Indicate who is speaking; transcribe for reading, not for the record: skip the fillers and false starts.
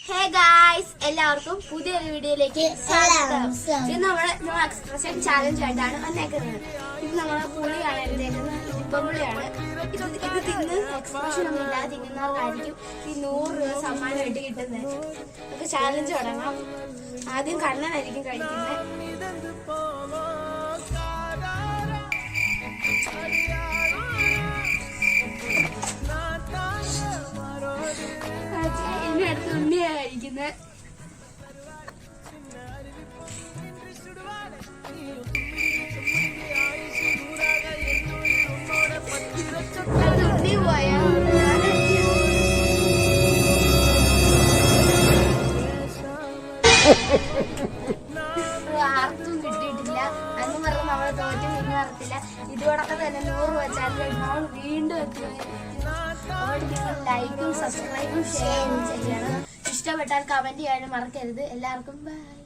Speaker 1: Hey guys, എല്ലാവർക്കും പുതിയൊരു വീഡിയോയിലേക്ക് സ്വാഗതം. ഇത് നമ്മൾ എക്സ്പ്രഷൻ ചാലഞ്ച് ആയിട്ടാണ് വന്നേക്കുന്നത്. ഇത് നമ്മളെ പുളിയാണ് എടുത്തേക്കുന്നത്, ഇപ്പുളിയാണ്. ഇത് തിന്ന് എക്സ്പ്രഷൻ ഒന്നും ഇല്ലാതെ തിന്നുന്നവർക്കായിരിക്കും ഈ 100 രൂപ സമ്മാനമായിട്ട് കിട്ടുന്നത്. നമുക്ക് ചാലഞ്ച് തുടങ്ങാം. ആദ്യം കണ്ണനായിരിക്കും കഴിക്കുന്നത്. ഇനി അടുത്ത് ഉണ്ണിയാണ് കഴിക്കുന്നത്. ഉണ്ണി പോയാ ആർക്കും കിട്ടിയിട്ടില്ല. അന്ന് പറഞ്ഞ് നമ്മളെ തോറ്റു നിന്ന് പറഞ്ഞില്ല. ഇതോടൊക്കെ തന്നെ 100 വെച്ചാൽ നമ്മൾ വീണ്ടും എത്തുമായിരിക്കും. അതുകൊണ്ട് നിങ്ങൾ ലൈക്കും സബ്സ്ക്രൈബും ഷെയറും ചെയ്യണം. ഇഷ്ടപ്പെട്ടാൽ കമന്റ് ചെയ്യാനും മറക്കരുത്. എല്ലാവർക്കും ബൈ.